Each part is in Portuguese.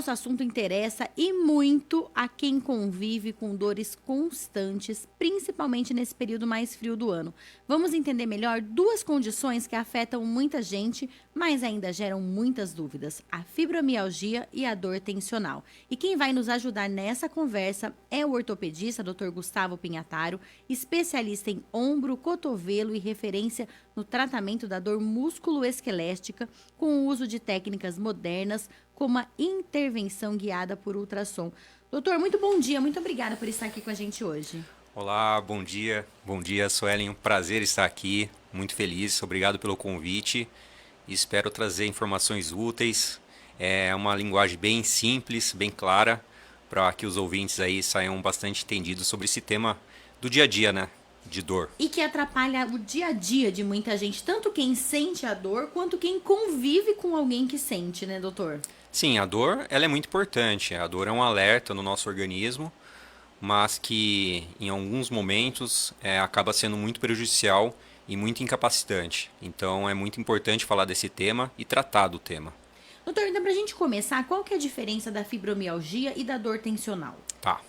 nosso assunto interessa e muito a quem convive com dores constantes, principalmente nesse período mais frio do ano. Vamos entender melhor duas condições que afetam muita gente, mas ainda geram muitas dúvidas: a fibromialgia e a dor tensional. E quem vai nos ajudar nessa conversa é o ortopedista Dr. Gustavo Pinhataro, especialista em ombro, cotovelo e referência no tratamento da dor músculo-esquelética com o uso de técnicas modernas, como a intervenção guiada por ultrassom. Doutor, muito bom dia, muito obrigada por estar aqui com a gente hoje. Olá, bom dia. Bom dia, Suelen. Um prazer estar aqui. Muito feliz. Obrigado pelo convite. Espero trazer informações úteis. É uma linguagem bem simples, bem clara, para que os ouvintes aí saiam bastante entendidos sobre esse tema do dia a dia, né? De dor. E que atrapalha o dia a dia de muita gente, tanto quem sente a dor, quanto quem convive com alguém que sente, né, doutor? Sim, a dor, ela é muito importante. A dor é um alerta no nosso organismo, mas que em alguns momentos acaba sendo muito prejudicial e muito incapacitante. Então é muito importante falar desse tema e tratar do tema. Doutor, então pra gente começar, qual que é a diferença da fibromialgia e da dor tensional? Tá.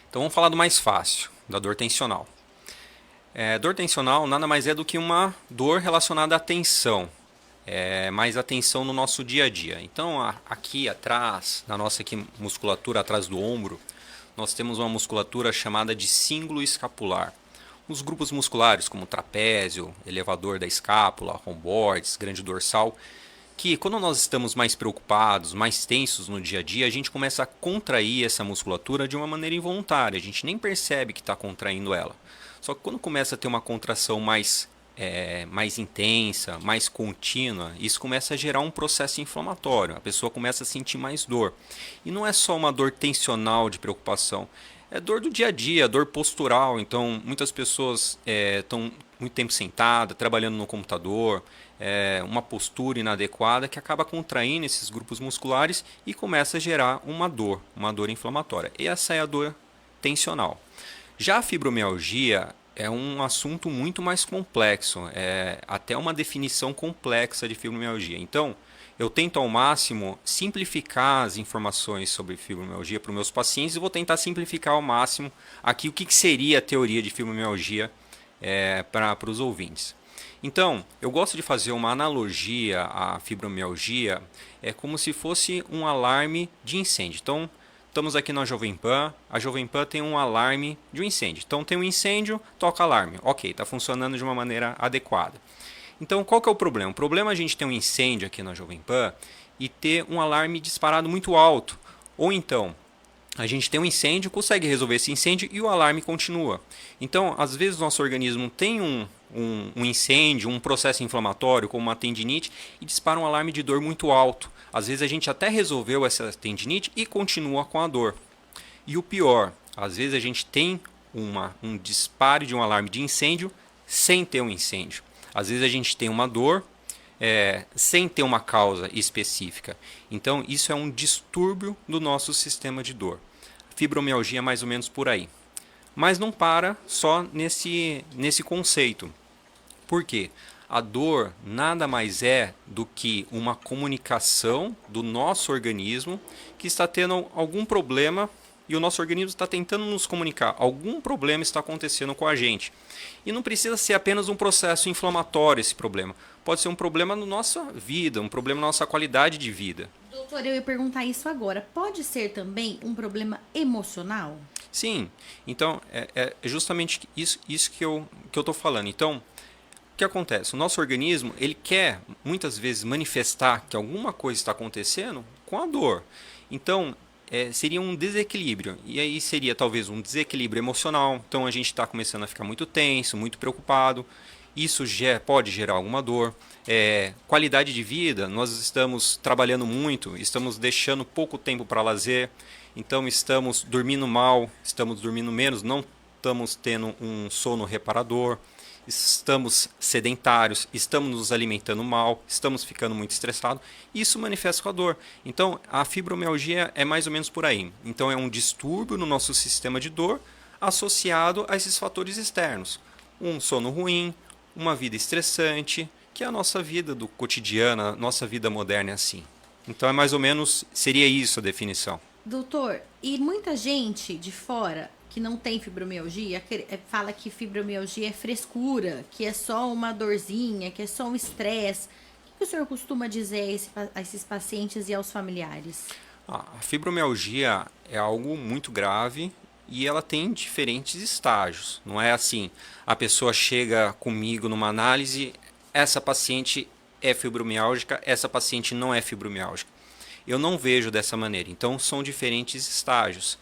Então vamos falar do mais fácil, da dor tensional. Dor tensional nada mais é do que uma dor relacionada à tensão. Mais a tensão no nosso dia a dia. Então aqui atrás, na nossa aqui, musculatura atrás do ombro, nós temos uma musculatura chamada de cíngulo escapular. Os grupos musculares, como trapézio, elevador da escápula, romboides, grande dorsal, que quando nós estamos mais preocupados, mais tensos no dia a dia, a gente começa a contrair essa musculatura de uma maneira involuntária. A gente nem percebe que está contraindo ela. Só que quando começa a ter uma contração mais intensa, mais contínua, isso começa a gerar um processo inflamatório. A pessoa começa a sentir mais dor. E não é só uma dor tensional de preocupação, é dor do dia a dia, dor postural. Então, muitas pessoas estão muito tempo sentadas, trabalhando no computador, uma postura inadequada que acaba contraindo esses grupos musculares e começa a gerar uma dor inflamatória. E essa é a dor tensional. Já a fibromialgia é um assunto muito mais complexo, até uma definição complexa de fibromialgia. Então, eu tento ao máximo simplificar as informações sobre fibromialgia para os meus pacientes e vou tentar simplificar ao máximo aqui o que seria a teoria de fibromialgia para os ouvintes. Então, eu gosto de fazer uma analogia à fibromialgia, como se fosse um alarme de incêndio. Então, estamos aqui na Jovem Pan, a Jovem Pan tem um alarme de um incêndio. Então tem um incêndio, toca alarme. Ok, está funcionando de uma maneira adequada. Então qual que é o problema? O problema é a gente ter um incêndio aqui na Jovem Pan e ter um alarme disparado muito alto. Ou então, a gente tem um incêndio, consegue resolver esse incêndio e o alarme continua. Então, às vezes o nosso organismo tem um incêndio, um processo inflamatório, como uma tendinite, e dispara um alarme de dor muito alto. Às vezes a gente até resolveu essa tendinite e continua com a dor. E o pior, às vezes a gente tem um disparo de um alarme de incêndio sem ter um incêndio. Às vezes a gente tem uma dor sem ter uma causa específica. Então isso é um distúrbio do nosso sistema de dor. Fibromialgia é mais ou menos por aí. Mas não para só nesse conceito. Por quê? A dor nada mais é do que uma comunicação do nosso organismo que está tendo algum problema e o nosso organismo está tentando nos comunicar. Algum problema está acontecendo com a gente. E não precisa ser apenas um processo inflamatório esse problema. Pode ser um problema na nossa vida, um problema na nossa qualidade de vida. Doutor, eu ia perguntar isso agora. Pode ser também um problema emocional? Sim, então é justamente isso que eu estou falando. Então, o que acontece? O nosso organismo ele quer muitas vezes manifestar que alguma coisa está acontecendo com a dor. Então, seria um desequilíbrio. E aí seria talvez um desequilíbrio emocional. Então, a gente está começando a ficar muito tenso, muito preocupado. Isso pode gerar alguma dor. Qualidade de vida, nós estamos trabalhando muito, estamos deixando pouco tempo para lazer. Então, estamos dormindo mal, estamos dormindo menos, não estamos tendo um sono reparador. Estamos sedentários, estamos nos alimentando mal, estamos ficando muito estressados, isso manifesta com a dor. Então, a fibromialgia é mais ou menos por aí. Então, é um distúrbio no nosso sistema de dor associado a esses fatores externos. Um sono ruim, uma vida estressante, que é a nossa vida do cotidiano, a nossa vida moderna é assim. Então, é mais ou menos, seria isso a definição. Doutor, e muita gente de fora que não tem fibromialgia fala que fibromialgia é frescura, que é só uma dorzinha, que é só um estresse. O que o senhor costuma dizer a esses pacientes e aos familiares? A fibromialgia é algo muito grave e ela tem diferentes estágios. Não é assim, a pessoa chega comigo numa análise, essa paciente é fibromialgica, essa paciente não é fibromialgica. Eu não vejo dessa maneira. Então, são diferentes estágios.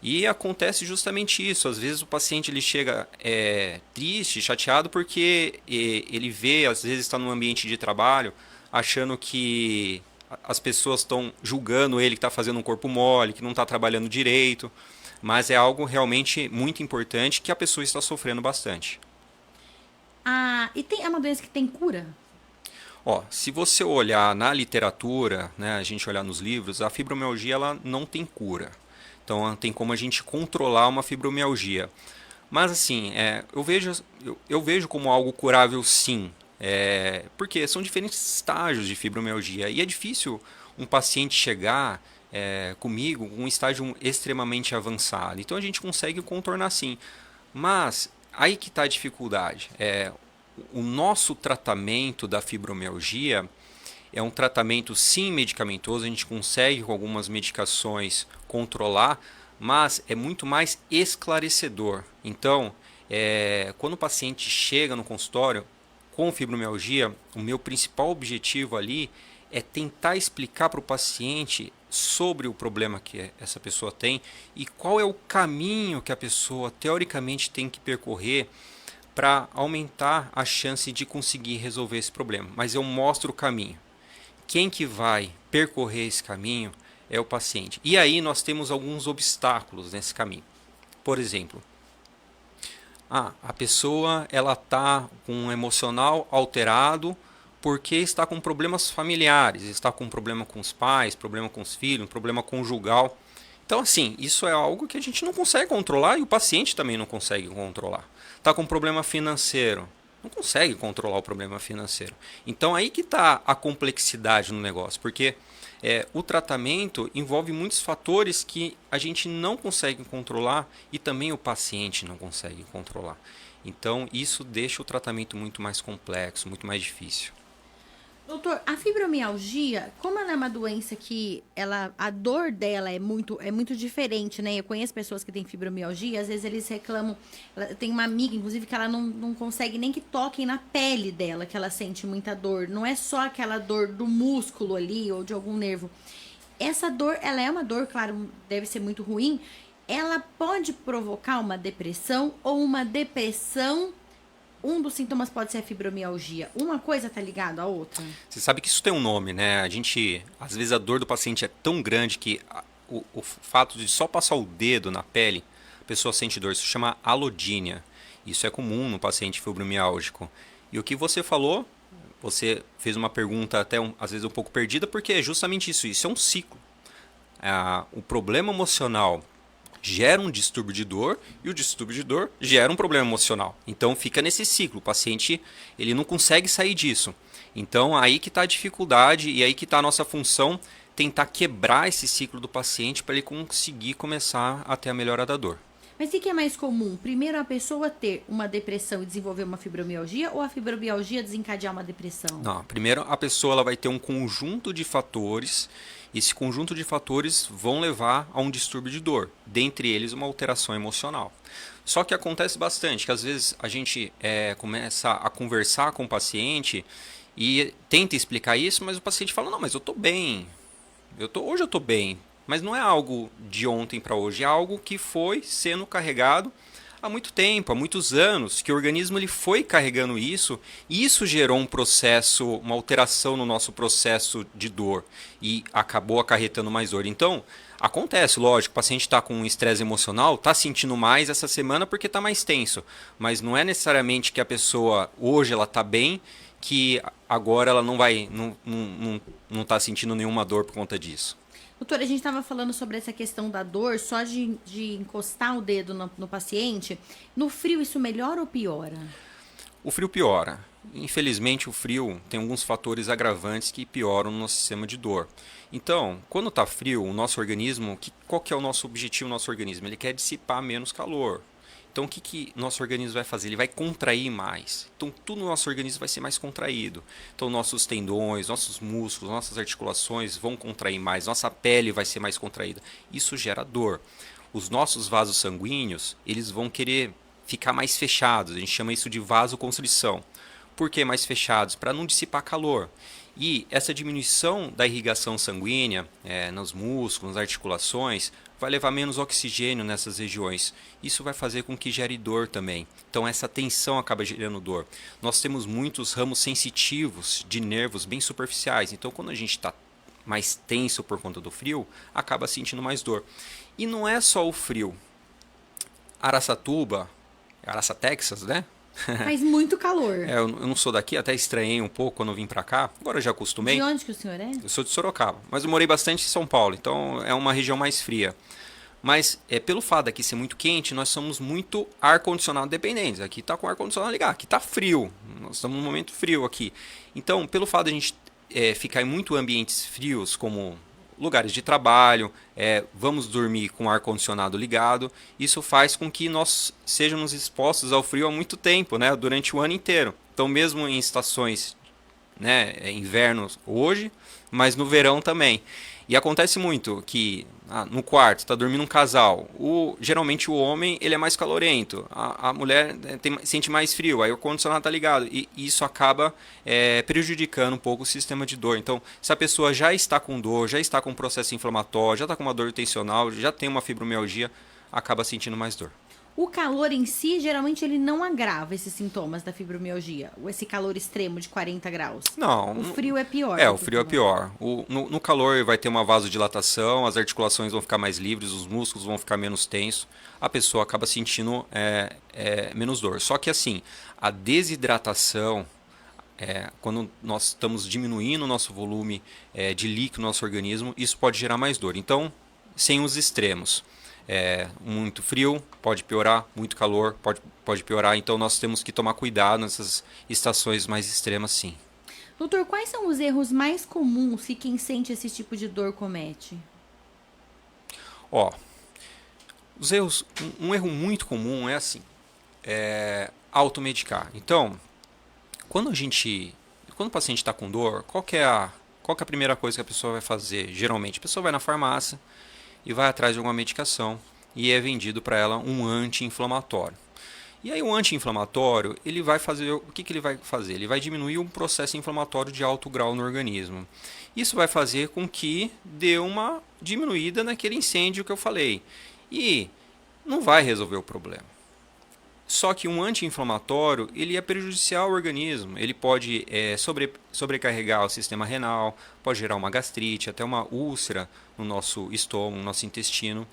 E acontece justamente isso. Às vezes o paciente ele chega triste, chateado, porque ele vê, às vezes está num ambiente de trabalho, achando que as pessoas estão julgando ele que está fazendo um corpo mole, que não está trabalhando direito. Mas é algo realmente muito importante que a pessoa está sofrendo bastante. Ah, e é uma doença que tem cura? Ó, se você olhar na literatura, né, a gente olhar nos livros, a fibromialgia ela não tem cura. Então tem como a gente controlar uma fibromialgia. Mas assim, eu vejo como algo curável sim. Porque são diferentes estágios de fibromialgia. E é difícil um paciente chegar comigo com um estágio extremamente avançado. Então a gente consegue contornar sim. Mas aí que está a dificuldade. O nosso tratamento da fibromialgia é um tratamento sim medicamentoso, a gente consegue com algumas medicações controlar, mas é muito mais esclarecedor. Então, quando o paciente chega no consultório com fibromialgia, o meu principal objetivo ali é tentar explicar para o paciente sobre o problema que essa pessoa tem e qual é o caminho que a pessoa teoricamente tem que percorrer para aumentar a chance de conseguir resolver esse problema. Mas eu mostro o caminho. Quem que vai percorrer esse caminho é o paciente. E aí nós temos alguns obstáculos nesse caminho. Por exemplo, a pessoa ela está com um emocional alterado porque está com problemas familiares, está com problema com os pais, problema com os filhos, problema conjugal. Então, assim, isso é algo que a gente não consegue controlar e o paciente também não consegue controlar. Está com problema financeiro, não consegue controlar o problema financeiro. Então, aí que está a complexidade no negócio, porque o tratamento envolve muitos fatores que a gente não consegue controlar e também o paciente não consegue controlar. Então, isso deixa o tratamento muito mais complexo, muito mais difícil. Doutor, a fibromialgia, como ela é uma doença que a dor dela é muito diferente, né? Eu conheço pessoas que têm fibromialgia, às vezes eles reclamam. Tem uma amiga, inclusive, que ela não consegue nem que toquem na pele dela, que ela sente muita dor. Não é só aquela dor do músculo ali ou de algum nervo. Essa dor, ela é uma dor, claro, deve ser muito ruim. Ela pode provocar uma depressão ou uma depressão. Um dos sintomas pode ser a fibromialgia. Uma coisa tá ligada à outra? Você sabe que isso tem um nome, né? Às vezes a dor do paciente é tão grande que o fato de só passar o dedo na pele, a pessoa sente dor. Isso se chama alodínia. Isso é comum no paciente fibromiálgico. E o que você falou, você fez uma pergunta até às vezes um pouco perdida, porque é justamente isso. Isso é um ciclo. O problema emocional gera um distúrbio de dor e o distúrbio de dor gera um problema emocional. Então fica nesse ciclo. O paciente ele não consegue sair disso. Então aí que está a dificuldade e aí que está a nossa função tentar quebrar esse ciclo do paciente para ele conseguir começar a ter a melhora da dor. Mas o que é mais comum? Primeiro a pessoa ter uma depressão e desenvolver uma fibromialgia ou a fibromialgia desencadear uma depressão? Não, primeiro a pessoa ela vai ter um conjunto de fatores. Esse conjunto de fatores vão levar a um distúrbio de dor, dentre eles uma alteração emocional. Só que acontece bastante, que às vezes a gente começa a conversar com o paciente e tenta explicar isso, mas o paciente fala, não, mas eu estou bem, hoje eu estou bem. Mas não é algo de ontem para hoje, é algo que foi sendo carregado há muito tempo, há muitos anos, que o organismo ele foi carregando isso e isso gerou um processo, uma alteração no nosso processo de dor e acabou acarretando mais dor. Então, acontece, lógico, o paciente está com um estresse emocional, está sentindo mais essa semana porque está mais tenso, mas não é necessariamente que a pessoa hoje ela está bem, que agora ela não está sentindo nenhuma dor por conta disso. Doutora, a gente estava falando sobre essa questão da dor, só de encostar o dedo no paciente. No frio, isso melhora ou piora? O frio piora. Infelizmente, o frio tem alguns fatores agravantes que pioram no nosso sistema de dor. Então, quando está frio, o nosso organismo, qual que é o nosso objetivo do nosso organismo? Ele quer dissipar menos calor. Então, o que nosso organismo vai fazer? Ele vai contrair mais. Então, tudo no nosso organismo vai ser mais contraído. Então, nossos tendões, nossos músculos, nossas articulações vão contrair mais. Nossa pele vai ser mais contraída. Isso gera dor. Os nossos vasos sanguíneos, eles vão querer ficar mais fechados. A gente chama isso de vasoconstrição. Por que mais fechados? Para não dissipar calor. E essa diminuição da irrigação sanguínea nos músculos, nas articulações, vai levar menos oxigênio nessas regiões. Isso vai fazer com que gere dor também. Então essa tensão acaba gerando dor. Nós temos muitos ramos sensitivos de nervos bem superficiais. Então quando a gente está mais tenso por conta do frio, acaba sentindo mais dor. E não é só o frio. Araçatuba, Texas, né? Faz muito calor. Eu não sou daqui, até estranhei um pouco quando eu vim pra cá. Agora eu já acostumei. De onde que o senhor é? Eu sou de Sorocaba, mas eu morei bastante em São Paulo, então é uma região mais fria. Mas pelo fato daqui ser muito quente, nós somos muito ar-condicionado dependentes. Aqui está com o ar-condicionado ligado, aqui está frio. Nós estamos num momento frio aqui. Então, pelo fato de a gente ficar em muito ambientes frios, como lugares de trabalho, vamos dormir com o ar-condicionado ligado, isso faz com que nós sejamos expostos ao frio há muito tempo, né, durante o ano inteiro. Então, mesmo em estações, né, inverno hoje, mas no verão também. E acontece muito que no quarto está dormindo um casal. Geralmente o homem ele é mais calorento, a mulher sente mais frio, aí o ar-condicionado está ligado. E isso acaba prejudicando um pouco o sistema de dor. Então, se a pessoa já está com dor, já está com um processo inflamatório, já está com uma dor tensional, já tem uma fibromialgia, acaba sentindo mais dor. O calor em si, geralmente, ele não agrava esses sintomas da fibromialgia. Ou esse calor extremo de 40 graus. Não. O frio é pior. O frio é pior. No calor vai ter uma vasodilatação, as articulações vão ficar mais livres, os músculos vão ficar menos tensos. A pessoa acaba sentindo menos dor. Só que assim, a desidratação, quando nós estamos diminuindo o nosso volume de líquido no nosso organismo, isso pode gerar mais dor. Então, sem os extremos. Muito frio pode piorar, muito calor pode piorar, então nós temos que tomar cuidado nessas estações mais extremas, sim. Doutor, quais são os erros mais comuns que quem sente esse tipo de dor comete? Os erros, um erro muito comum é assim, automedicar. Então, quando o paciente está com dor, qual que é a primeira coisa que a pessoa vai fazer? Geralmente, a pessoa vai na farmácia e vai atrás de alguma medicação e é vendido para ela um anti-inflamatório. E aí o anti-inflamatório, ele vai fazer, o que ele vai fazer? Ele vai diminuir um processo inflamatório de alto grau no organismo. Isso vai fazer com que dê uma diminuída naquele incêndio que eu falei. E não vai resolver o problema. Só que um anti-inflamatório, ele é prejudicial ao organismo. Ele pode sobrecarregar o sistema renal, pode gerar uma gastrite, até uma úlcera no nosso estômago, no nosso intestino,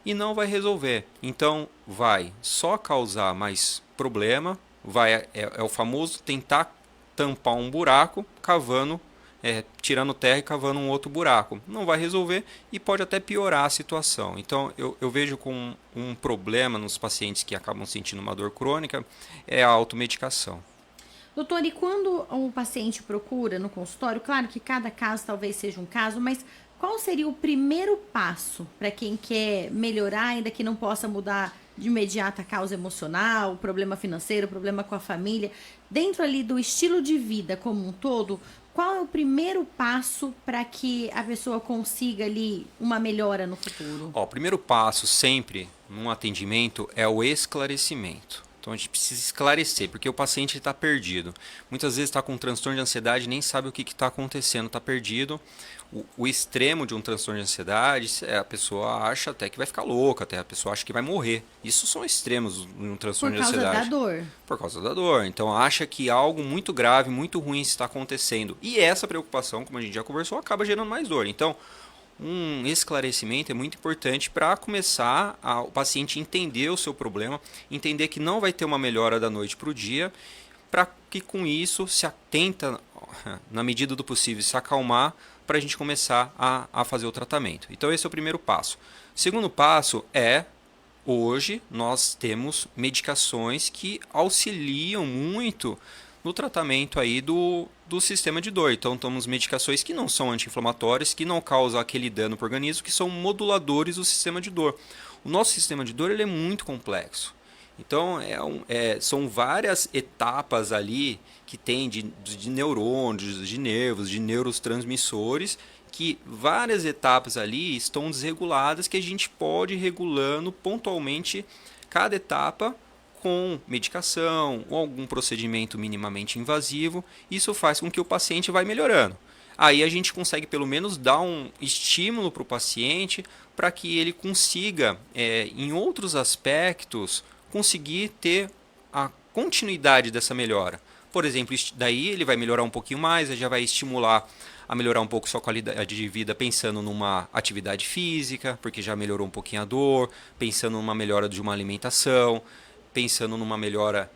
e não vai resolver. Então, vai só causar mais problema, é o famoso tentar tampar um buraco, cavando, tirando terra e cavando um outro buraco. Não vai resolver e pode até piorar a situação. Então, eu vejo com um problema nos pacientes que acabam sentindo uma dor crônica, é a automedicação. Doutor, e quando o paciente procura no consultório, claro que cada caso talvez seja um caso, mas qual seria o primeiro passo para quem quer melhorar, ainda que não possa mudar de imediato a causa emocional, o problema financeiro, o problema com a família, dentro ali do estilo de vida como um todo? Qual é o primeiro passo para que a pessoa consiga ali uma melhora no futuro? O primeiro passo sempre num atendimento é o esclarecimento. Então a gente precisa esclarecer, porque o paciente está perdido. Muitas vezes está com um transtorno de ansiedade e nem sabe o que está acontecendo, está perdido. O extremo de um transtorno de ansiedade, a pessoa acha até que vai ficar louca, até a pessoa acha que vai morrer. Isso são extremos de um transtorno de ansiedade. Por causa da dor. Por causa da dor. Então acha que algo muito grave, muito ruim está acontecendo. E essa preocupação, como a gente já conversou, acaba gerando mais dor. Então, um esclarecimento é muito importante para começar o paciente entender o seu problema, entender que não vai ter uma melhora da noite para o dia, para que com isso se atenta, na medida do possível, se acalmar para a gente começar a fazer o tratamento. Então esse é o primeiro passo. O segundo passo é hoje nós temos medicações que auxiliam muito no tratamento aí do sistema de dor. Então, temos medicações que não são anti-inflamatórias, que não causam aquele dano para o organismo, que são moduladores do sistema de dor. O nosso sistema de dor ele é muito complexo. Então, são várias etapas ali que tem de neurônios, de nervos, de neurotransmissores, que várias etapas ali estão desreguladas que a gente pode ir regulando pontualmente cada etapa com medicação ou algum procedimento minimamente invasivo. Isso faz com que o paciente vá melhorando. Aí a gente consegue pelo menos dar um estímulo para o paciente para que ele consiga, em outros aspectos, conseguir ter a continuidade dessa melhora. Por exemplo, daí ele vai melhorar um pouquinho mais, já vai estimular a melhorar um pouco sua qualidade de vida pensando numa atividade física, porque já melhorou um pouquinho a dor, pensando numa melhora de uma alimentação, pensando numa melhora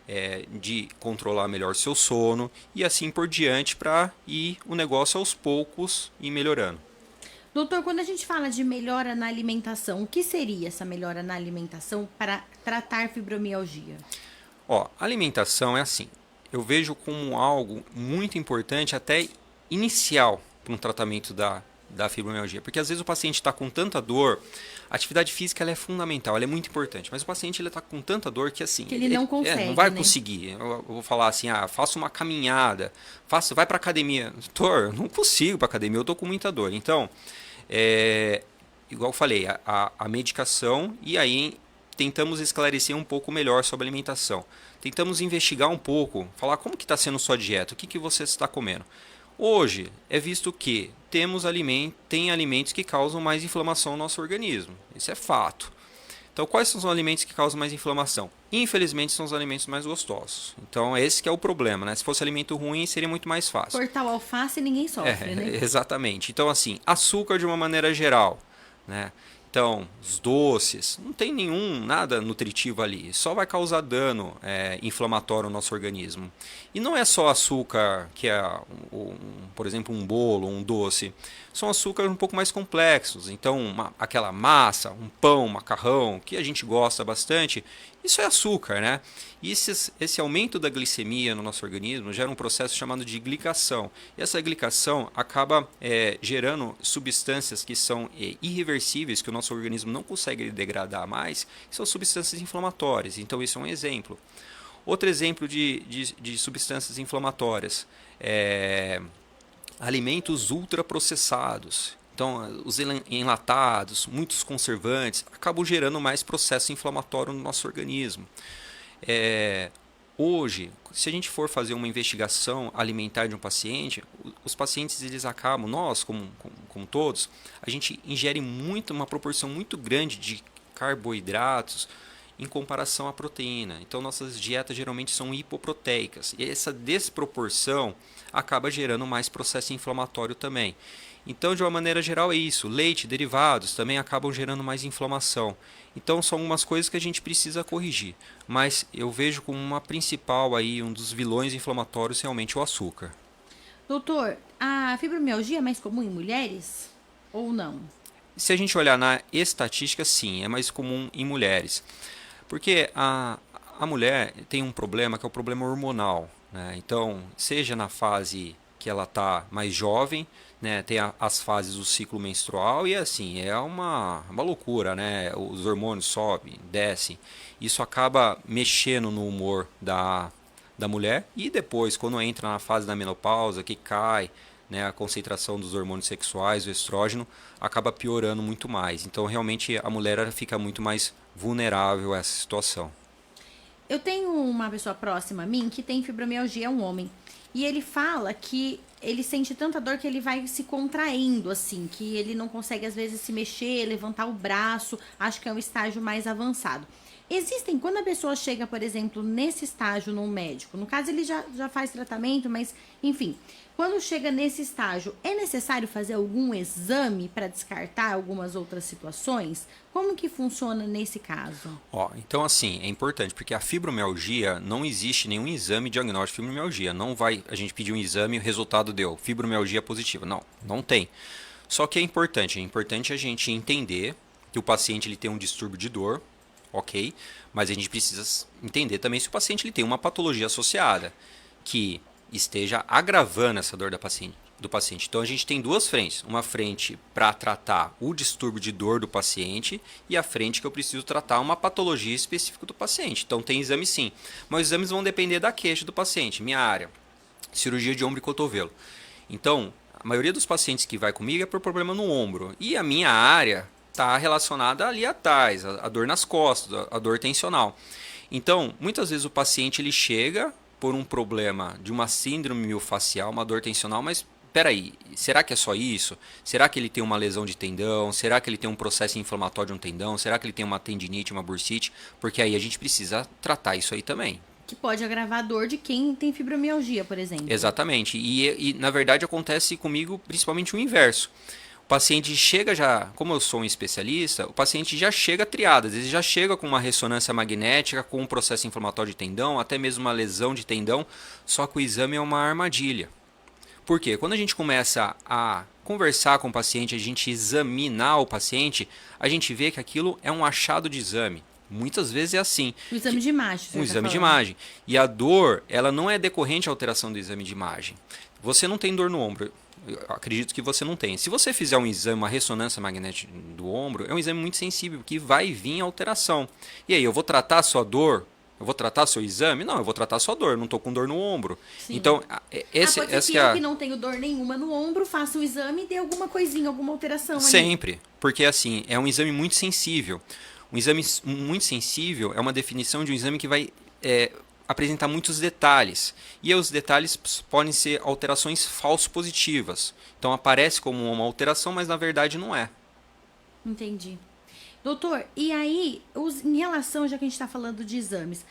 de controlar melhor seu sono e assim por diante para ir o negócio aos poucos e melhorando. Doutor, quando a gente fala de melhora na alimentação, o que seria essa melhora na alimentação para tratar fibromialgia? Alimentação é assim, eu vejo como algo muito importante até inicial para um tratamento da fibromialgia, porque às vezes o paciente está com tanta dor, a atividade física ela é fundamental, ela é muito importante, mas o paciente está com tanta dor que assim, que ele não consegue, não vai né? conseguir. Eu vou falar assim, faça uma caminhada, vai para academia. Doutor, eu não consigo para academia, eu estou com muita dor. Então, igual eu falei, a medicação, e aí tentamos esclarecer um pouco melhor sobre a alimentação. Tentamos investigar um pouco, falar como que está sendo sua dieta, o que você está comendo. Hoje é visto que tem alimentos que causam mais inflamação no nosso organismo. Isso é fato. Então, quais são os alimentos que causam mais inflamação? Infelizmente, são os alimentos mais gostosos. Então, esse que é o problema, né? Se fosse alimento ruim, seria muito mais fácil. Cortar o alface ninguém sofre, né? Exatamente. Então, assim, açúcar de uma maneira geral, né? Então, os doces, não tem nada nutritivo ali, só vai causar dano inflamatório no nosso organismo. E não é só açúcar, que é, por exemplo, um bolo, um doce. São açúcares um pouco mais complexos. Então, aquela massa, um pão, um macarrão, que a gente gosta bastante, isso é açúcar, né? E esse aumento da glicemia no nosso organismo gera um processo chamado de glicação. E essa glicação acaba gerando substâncias que são irreversíveis, que o nosso organismo não consegue degradar mais, que são substâncias inflamatórias. Então, isso é um exemplo. Outro exemplo de substâncias inflamatórias alimentos ultraprocessados. Então, os enlatados, muitos conservantes, acabam gerando mais processo inflamatório no nosso organismo. Hoje, se a gente for fazer uma investigação alimentar de um paciente, os pacientes eles acabam, nós como todos, a gente ingere uma proporção muito grande de carboidratos em comparação à proteína. Então, nossas dietas geralmente são hipoproteicas. E essa desproporção acaba gerando mais processo inflamatório também. Então, de uma maneira geral, é isso. Leite, derivados também acabam gerando mais inflamação. Então, são algumas coisas que a gente precisa corrigir. Mas eu vejo como uma principal aí, um dos vilões inflamatórios, realmente o açúcar. Doutor, a fibromialgia é mais comum em mulheres ou não? Se a gente olhar na estatística, sim, é mais comum em mulheres. Porque a mulher tem um problema que é o problema hormonal, né? Então, seja na fase que ela está mais jovem, né? Tem as fases do ciclo menstrual e assim, é uma loucura, né? Os hormônios sobem, descem. Isso acaba mexendo no humor da mulher e depois, quando entra na fase da menopausa, que cai, né, a concentração dos hormônios sexuais, o estrógeno, acaba piorando muito mais. Então, realmente, a mulher ela fica muito mais vulnerável a essa situação. Eu tenho uma pessoa próxima a mim que tem fibromialgia, é um homem. E ele fala que ele sente tanta dor que ele vai se contraindo, assim, que ele não consegue, às vezes, se mexer, levantar o braço. Acho que é um estágio mais avançado. Existem, quando a pessoa chega, por exemplo, nesse estágio num médico, no caso ele já faz tratamento, mas enfim, quando chega nesse estágio, é necessário fazer algum exame para descartar algumas outras situações? Como que funciona nesse caso? Então assim, é importante, porque a fibromialgia, não existe nenhum exame diagnóstico de fibromialgia. Não vai a gente pedir um exame e o resultado deu fibromialgia positiva. Não tem. Só que é importante a gente entender que o paciente ele tem um distúrbio de dor, ok, mas a gente precisa entender também se o paciente ele tem uma patologia associada que esteja agravando essa dor do paciente. Então a gente tem duas frentes, uma frente para tratar o distúrbio de dor do paciente e a frente que eu preciso tratar uma patologia específica do paciente. Então tem exame sim, mas os exames vão depender da queixa do paciente. Minha área, cirurgia de ombro e cotovelo. Então, a maioria dos pacientes que vai comigo é por problema no ombro. E a minha área está relacionada ali atrás, a dor nas costas, a dor tensional. Então, muitas vezes o paciente ele chega por um problema de uma síndrome miofascial, uma dor tensional, mas peraí, será que é só isso? Será que ele tem uma lesão de tendão? Será que ele tem um processo inflamatório de um tendão? Será que ele tem uma tendinite, uma bursite? Porque aí a gente precisa tratar isso aí também. Que pode agravar a dor de quem tem fibromialgia, por exemplo. Exatamente. E na verdade acontece comigo principalmente o inverso. O paciente chega já, como eu sou um especialista, o paciente já chega triado, às vezes já chega com uma ressonância magnética, com um processo inflamatório de tendão, até mesmo uma lesão de tendão, só que o exame é uma armadilha. Por quê? Quando a gente começa a conversar com o paciente, a gente examinar o paciente, a gente vê que aquilo é um achado de exame. Muitas vezes é assim. O exame de imagem. Um exame de imagem. E a dor, ela não é decorrente à alteração do exame de imagem. Você não tem dor no ombro. Eu acredito que você não tem. Se você fizer um exame, uma ressonância magnética do ombro, é um exame muito sensível, que vai vir alteração. E aí, eu vou tratar a sua dor? Eu vou tratar seu exame? Não, eu vou tratar a sua dor. Eu não estou com dor no ombro. Sim. Então, Pode ser que eu que não tenho dor nenhuma no ombro, faça o exame e dê alguma coisinha, alguma alteração ali. Sempre. Porque, assim, é um exame muito sensível. Um exame muito sensível é uma definição de um exame que vai apresentar muitos detalhes. E os detalhes podem ser alterações falso-positivas. Então aparece como uma alteração, mas na verdade não é. Entendi. Doutor, e aí, em relação, já que a gente está falando de exames,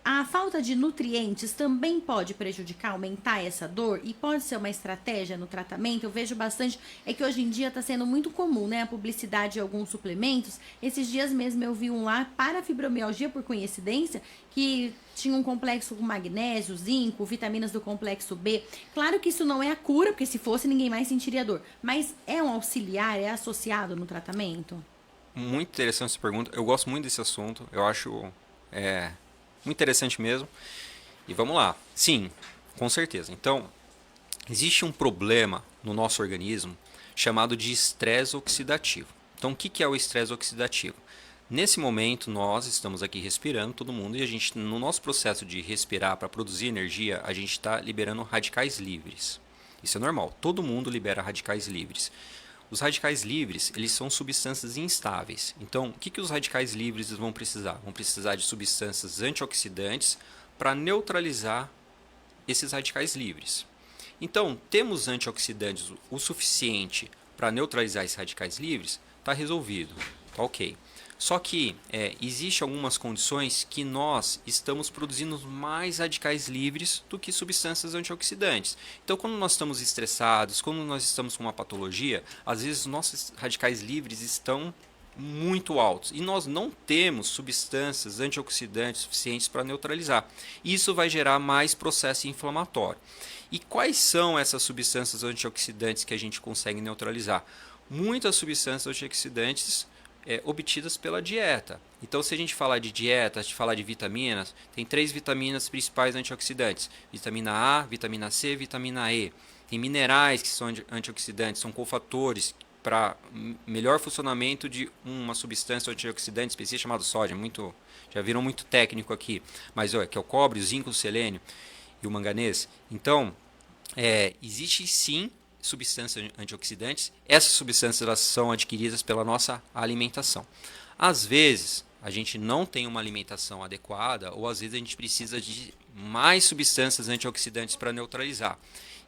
a falta de nutrientes também pode prejudicar, aumentar essa dor? E pode ser uma estratégia no tratamento? Eu vejo bastante, é que hoje em dia está sendo muito comum, né? A publicidade de alguns suplementos. Esses dias mesmo eu vi um lá para fibromialgia, por coincidência, que tinha um complexo com magnésio, zinco, vitaminas do complexo B. Claro que isso não é a cura, porque se fosse ninguém mais sentiria dor. Mas é um auxiliar, é associado no tratamento? Muito interessante essa pergunta. Eu gosto muito desse assunto. Eu acho muito interessante mesmo. E vamos lá. Sim, com certeza. Então, existe um problema no nosso organismo chamado de estresse oxidativo. Então, o que é o estresse oxidativo? Nesse momento, nós estamos aqui respirando, todo mundo, e a gente, no nosso processo de respirar para produzir energia, a gente está liberando radicais livres. Isso é normal. Todo mundo libera radicais livres. Os radicais livres, eles são substâncias instáveis. Então, o que os radicais livres vão precisar? Vão precisar de substâncias antioxidantes para neutralizar esses radicais livres. Então, temos antioxidantes o suficiente para neutralizar esses radicais livres? Está resolvido. Tá ok. Só que existem algumas condições que nós estamos produzindo mais radicais livres do que substâncias antioxidantes. Então, quando nós estamos estressados, quando nós estamos com uma patologia, às vezes nossos radicais livres estão muito altos e nós não temos substâncias antioxidantes suficientes para neutralizar. Isso vai gerar mais processo inflamatório. E quais são essas substâncias antioxidantes que a gente consegue neutralizar? Muitas substâncias antioxidantes obtidas pela dieta. Então, se a gente falar de dieta, a gente falar de vitaminas, tem 3 vitaminas principais antioxidantes: vitamina A, vitamina C, vitamina E. Tem minerais que são antioxidantes, são cofatores para melhor funcionamento de uma substância antioxidante específica chamada sódio. Já viram muito técnico aqui, mas que é o cobre, o zinco, o selênio e o manganês. Então, existe sim substâncias antioxidantes. Essas substâncias elas são adquiridas pela nossa alimentação. Às vezes a gente não tem uma alimentação adequada, ou às vezes a gente precisa de mais substâncias antioxidantes para neutralizar.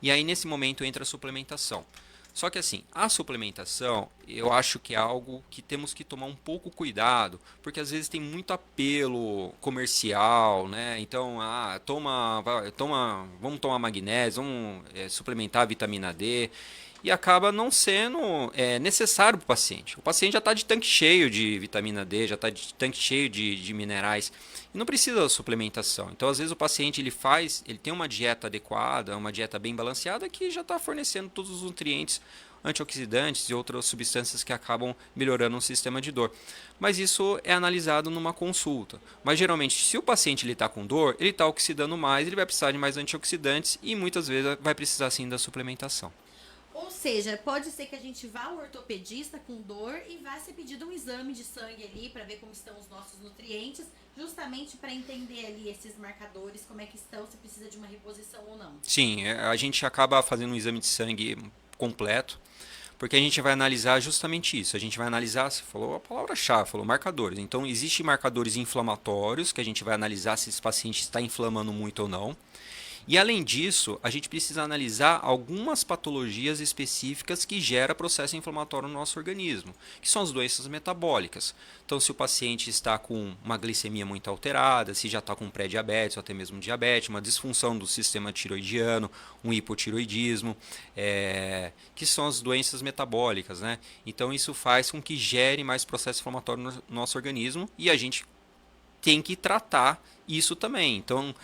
E aí nesse momento entra a suplementação. Só que assim, a suplementação eu acho que é algo que temos que tomar um pouco cuidado, porque às vezes tem muito apelo comercial, né? Então, vamos tomar magnésio, vamos suplementar a vitamina D, e acaba não sendo necessário para o paciente. O paciente já está de tanque cheio de vitamina D, já está de tanque cheio de minerais, e não precisa da suplementação. Então, às vezes o paciente ele tem uma dieta adequada, uma dieta bem balanceada, que já está fornecendo todos os nutrientes antioxidantes e outras substâncias que acabam melhorando o sistema de dor. Mas isso é analisado numa consulta. Mas geralmente, se o paciente está com dor, ele está oxidando mais, ele vai precisar de mais antioxidantes e muitas vezes vai precisar sim da suplementação. Ou seja, pode ser que a gente vá ao ortopedista com dor e vá ser pedido um exame de sangue ali para ver como estão os nossos nutrientes, justamente para entender ali esses marcadores, como é que estão, se precisa de uma reposição ou não. Sim, a gente acaba fazendo um exame de sangue completo, porque a gente vai analisar justamente isso. A gente vai analisar, você falou a palavra-chave, falou marcadores. Então, existem marcadores inflamatórios, que a gente vai analisar se esse paciente está inflamando muito ou não. E além disso, a gente precisa analisar algumas patologias específicas que geram processo inflamatório no nosso organismo, que são as doenças metabólicas. Então, se o paciente está com uma glicemia muito alterada, se já está com pré-diabetes ou até mesmo diabetes, uma disfunção do sistema tiroidiano, um hipotiroidismo, que são as doenças metabólicas, né? Então, isso faz com que gere mais processo inflamatório no nosso organismo e a gente tem que tratar isso também. Então,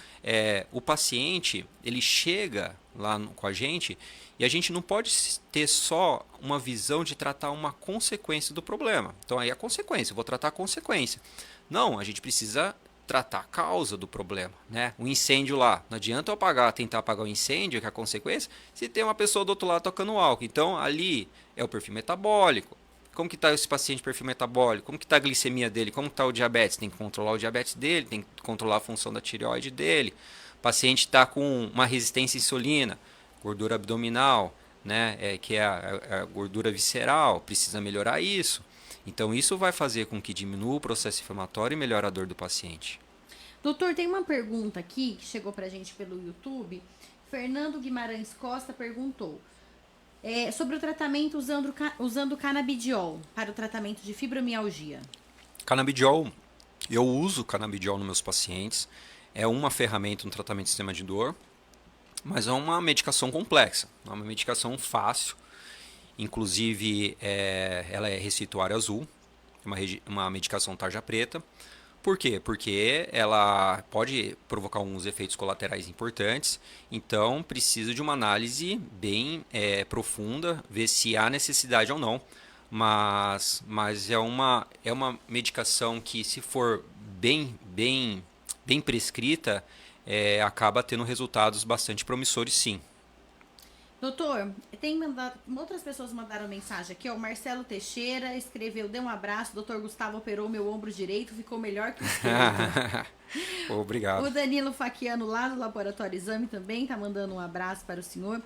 o paciente, ele chega lá com a gente e a gente não pode ter só uma visão de tratar uma consequência do problema. Então, aí a consequência, eu vou tratar a consequência. Não, a gente precisa tratar a causa do problema, né? O incêndio lá, não adianta eu tentar apagar o incêndio, que é a consequência, se tem uma pessoa do outro lado tocando álcool. Então, ali é o perfil metabólico. Como que está esse paciente perfil metabólico? Como que está a glicemia dele? Como está o diabetes? Tem que controlar o diabetes dele, tem que controlar a função da tireoide dele. O paciente está com uma resistência à insulina, gordura abdominal, né? Que é a gordura visceral, precisa melhorar isso. Então isso vai fazer com que diminua o processo inflamatório e melhore a dor do paciente. Doutor, tem uma pergunta aqui que chegou pra gente pelo YouTube. Fernando Guimarães Costa perguntou sobre o tratamento usando canabidiol para o tratamento de fibromialgia. Canabidiol, eu uso canabidiol nos meus pacientes. É uma ferramenta no tratamento do sistema de dor, mas é uma medicação complexa, é uma medicação fácil. Inclusive, ela é receituária azul, uma medicação tarja preta. Por quê? Porque ela pode provocar alguns efeitos colaterais importantes, então precisa de uma análise bem profunda, ver se há necessidade ou não. Mas é uma medicação que, se for bem prescrita, acaba tendo resultados bastante promissores, sim. Doutor, outras pessoas mandaram mensagem aqui, ó. O Marcelo Teixeira escreveu: dê um abraço, doutor Gustavo operou meu ombro direito, ficou melhor que o esquerdo. Obrigado. O Danilo Faquiano, lá do Laboratório Exame, também tá mandando um abraço para o senhor.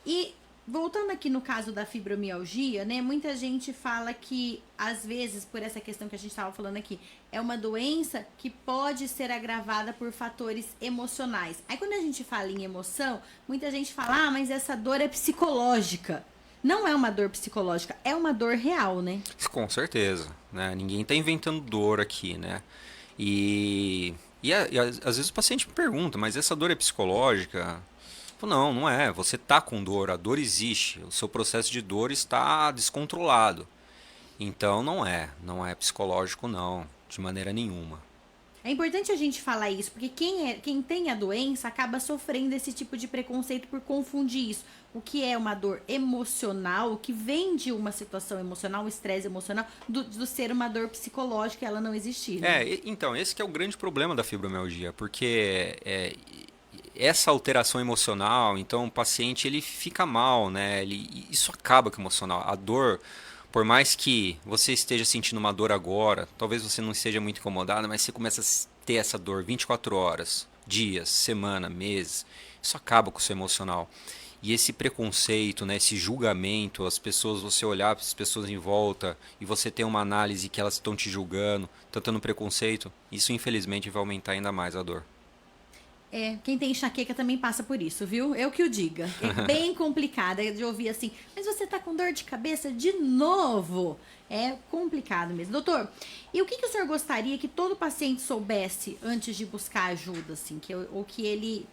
E voltando aqui no caso da fibromialgia, né? Muita gente fala que, às vezes, por essa questão que a gente estava falando aqui, é uma doença que pode ser agravada por fatores emocionais. Aí, quando a gente fala em emoção, muita gente fala: mas essa dor é psicológica. Não é uma dor psicológica, é uma dor real, né? Com certeza, né? Ninguém está inventando dor aqui, né? E às vezes o paciente me pergunta: mas essa dor é psicológica? Não, não é. Você está com dor, a dor existe. O seu processo de dor está descontrolado. Então não é psicológico não, de maneira nenhuma. É importante a gente falar isso, porque quem tem a doença acaba sofrendo esse tipo de preconceito por confundir isso. O que é uma dor emocional, o que vem de uma situação emocional, um estresse emocional, do ser uma dor psicológica, ela não existir. Né? Então, esse que é o grande problema da fibromialgia, porque essa alteração emocional, então o paciente ele fica mal, né? Isso acaba com o emocional. A dor, por mais que você esteja sentindo uma dor agora, talvez você não esteja muito incomodado, mas você começa a ter essa dor 24 horas, dias, semana, meses, isso acaba com o seu emocional. E esse preconceito, né, esse julgamento, as pessoas, você olhar para as pessoas em volta e você ter uma análise que elas estão te julgando, estão tendo preconceito, isso infelizmente vai aumentar ainda mais a dor. Quem tem enxaqueca também passa por isso, viu? Eu que o diga. É bem complicado de ouvir assim, mas você tá com dor de cabeça de novo? É complicado mesmo. Doutor, e o que o senhor gostaria que todo paciente soubesse antes de buscar ajuda, assim?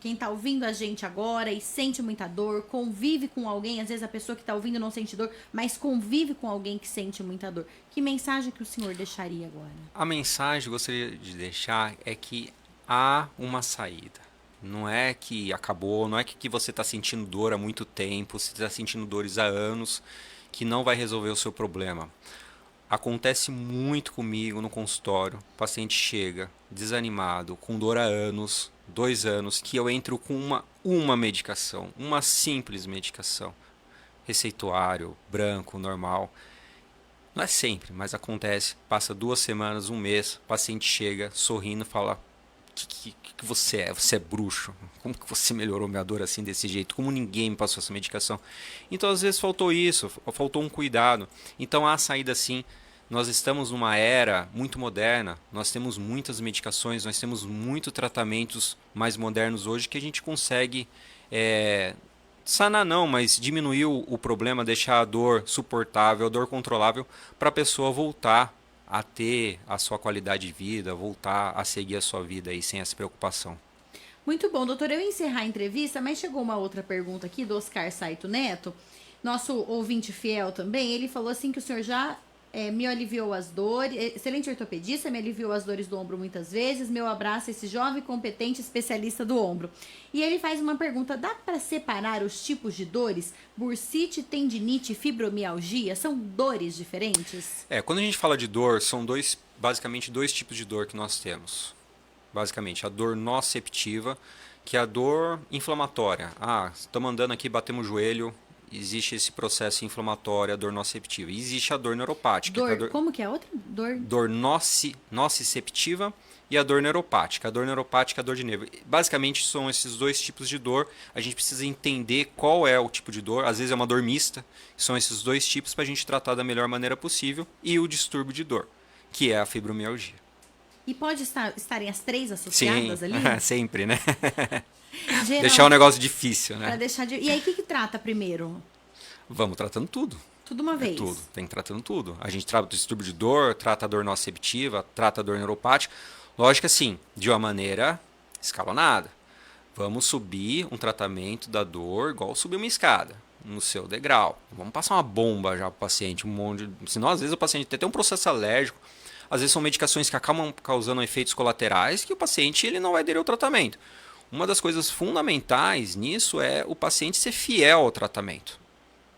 Quem tá ouvindo a gente agora e sente muita dor, convive com alguém, às vezes a pessoa que tá ouvindo não sente dor, mas convive com alguém que sente muita dor. Que mensagem que o senhor deixaria agora? A mensagem que eu gostaria de deixar é que há uma saída. Não é que acabou, não é que você está sentindo dor há muito tempo, você está sentindo dores há anos, que não vai resolver o seu problema. Acontece muito comigo no consultório. O paciente chega desanimado, com dor há anos, 2 anos, que eu entro com uma medicação, uma simples medicação. Receituário, branco, normal. Não é sempre, mas acontece. Passa 2 semanas, um mês, o paciente chega sorrindo e fala: que você é? Você é bruxo? Como que você melhorou minha dor assim desse jeito? Como ninguém me passou essa medicação? Então às vezes faltou isso, faltou um cuidado. Então há saída sim. Nós estamos numa era muito moderna, nós temos muitas medicações, nós temos muitos tratamentos mais modernos hoje que a gente consegue sanar não, mas diminuir o problema, deixar a dor suportável, a dor controlável para a pessoa voltar a ter a sua qualidade de vida, voltar a seguir a sua vida aí sem essa preocupação. Muito bom, doutor. Eu ia encerrar a entrevista, mas chegou uma outra pergunta aqui do Oscar Saito Neto, nosso ouvinte fiel também. Ele falou assim que o senhor já me aliviou as dores, excelente ortopedista, me aliviou as dores do ombro muitas vezes. Meu abraço a esse jovem competente especialista do ombro. E ele faz uma pergunta: dá para separar os tipos de dores? Bursite, tendinite e fibromialgia são dores diferentes? Quando a gente fala de dor, são basicamente dois tipos de dor que nós temos. Basicamente, a dor nociceptiva, que é a dor inflamatória. Estamos andando aqui, batemos o joelho, existe esse processo inflamatório, a dor nociceptiva. E existe a dor neuropática. Como que é a outra? Dor nociceptiva e a dor neuropática. A dor neuropática é a dor de nervo. Basicamente, são esses dois tipos de dor. A gente precisa entender qual é o tipo de dor. Às vezes é uma dor mista. São esses dois tipos para a gente tratar da melhor maneira possível. E o distúrbio de dor, que é a fibromialgia. E pode estarem as três associadas ali? Sempre, né? Deixar o negócio difícil, né? E aí, o que trata primeiro? Vamos tratando tudo. Tudo uma vez? Tudo, tem que tratando tudo. A gente trata o distúrbio de dor, trata a dor nociceptiva, trata a dor neuropática. Lógico assim, de uma maneira escalonada. Vamos subir um tratamento da dor igual subir uma escada, no seu degrau. Vamos passar uma bomba já para o paciente, senão às vezes o paciente tem até um processo alérgico. Às vezes são medicações que acabam causando efeitos colaterais que o paciente ele não vai aderir ao tratamento. Uma das coisas fundamentais nisso é o paciente ser fiel ao tratamento.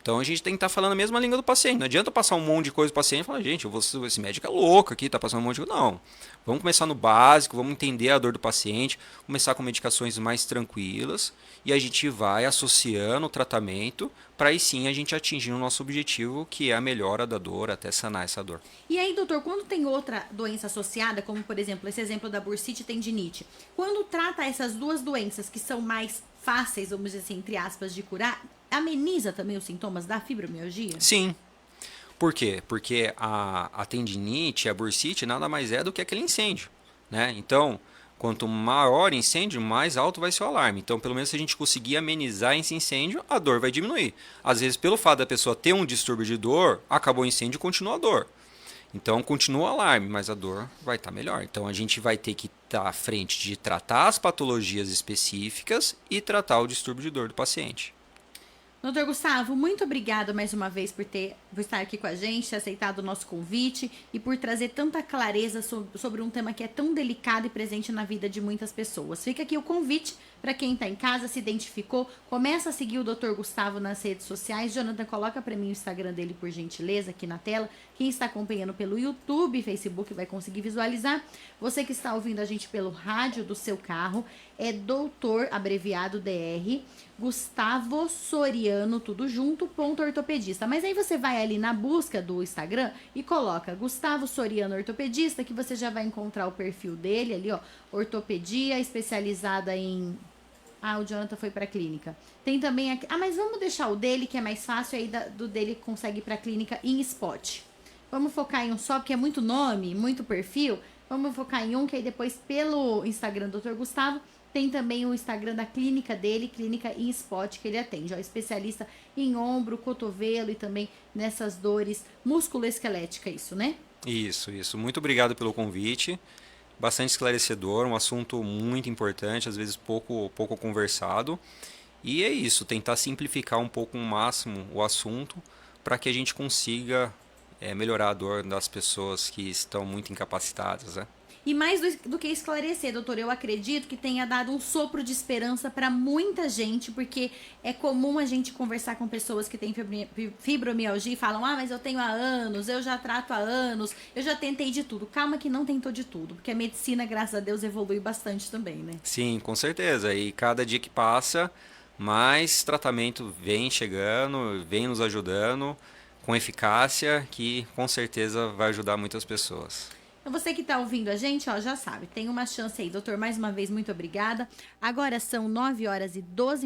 Então a gente tem que estar falando a mesma língua do paciente. Não adianta passar um monte de coisa para o paciente e falar: gente, esse médico é louco aqui, está passando um monte de coisa. Não. Vamos começar no básico, vamos entender a dor do paciente, começar com medicações mais tranquilas e a gente vai associando o tratamento para aí sim a gente atingir o nosso objetivo, que é a melhora da dor até sanar essa dor. E aí, doutor, quando tem outra doença associada, como por exemplo esse exemplo da bursite e tendinite, quando trata essas duas doenças que são mais fáceis, vamos dizer assim, entre aspas, de curar, ameniza também os sintomas da fibromialgia? Sim. Por quê? Porque a tendinite, a bursite, nada mais é do que aquele incêndio, né? Então, quanto maior incêndio, mais alto vai ser o alarme. Então, pelo menos se a gente conseguir amenizar esse incêndio, a dor vai diminuir. Às vezes, pelo fato da pessoa ter um distúrbio de dor, acabou o incêndio e continua a dor. Então, continua o alarme, mas a dor vai estar melhor. Então, a gente vai ter que estar à frente de tratar as patologias específicas e tratar o distúrbio de dor do paciente. Doutor Gustavo, muito obrigada mais uma vez por estar aqui com a gente, ter aceitado o nosso convite e por trazer tanta clareza sobre um tema que é tão delicado e presente na vida de muitas pessoas. Fica aqui o convite para quem está em casa, se identificou, começa a seguir o Dr. Gustavo nas redes sociais. Jonathan, coloca para mim o Instagram dele, por gentileza, aqui na tela. Quem está acompanhando pelo YouTube e Facebook vai conseguir visualizar. Você que está ouvindo a gente pelo rádio do seu carro, é doutor, abreviado DR, Gustavo Soriano, tudo junto, ponto ortopedista. Mas aí você vai ali na busca do Instagram e coloca Gustavo Soriano Ortopedista, que você já vai encontrar o perfil dele ali, ó, ortopedia especializada em... o Jonathan foi para a clínica. Tem também aqui... mas vamos deixar o dele, que é mais fácil, aí do dele consegue ir para a clínica em spot. Vamos focar em um só, porque é muito nome, muito perfil. Vamos focar em um, que aí depois pelo Instagram do Dr. Gustavo, tem também o Instagram da clínica dele, Clínica em Spot, que ele atende. Ó, especialista em ombro, cotovelo e também nessas dores musculoesqueléticas, isso, né? Isso. Muito obrigado pelo convite. Bastante esclarecedor, um assunto muito importante, às vezes pouco conversado. E é isso, tentar simplificar um pouco, o máximo, o assunto para que a gente consiga melhorar a dor das pessoas que estão muito incapacitadas, né? E mais do que esclarecer, doutor, eu acredito que tenha dado um sopro de esperança para muita gente, porque é comum a gente conversar com pessoas que têm fibromialgia e falam: ah, mas eu tenho há anos, eu já trato há anos, eu já tentei de tudo. Calma que não tentou de tudo, porque a medicina, graças a Deus, evolui bastante também, né? Sim, com certeza. E cada dia que passa, mais tratamento vem chegando, vem nos ajudando com eficácia, que com certeza vai ajudar muitas pessoas. Então você que está ouvindo a gente, ó, já sabe, tem uma chance aí. Doutor, mais uma vez, muito obrigada. Agora são 9 horas e 12 minutos.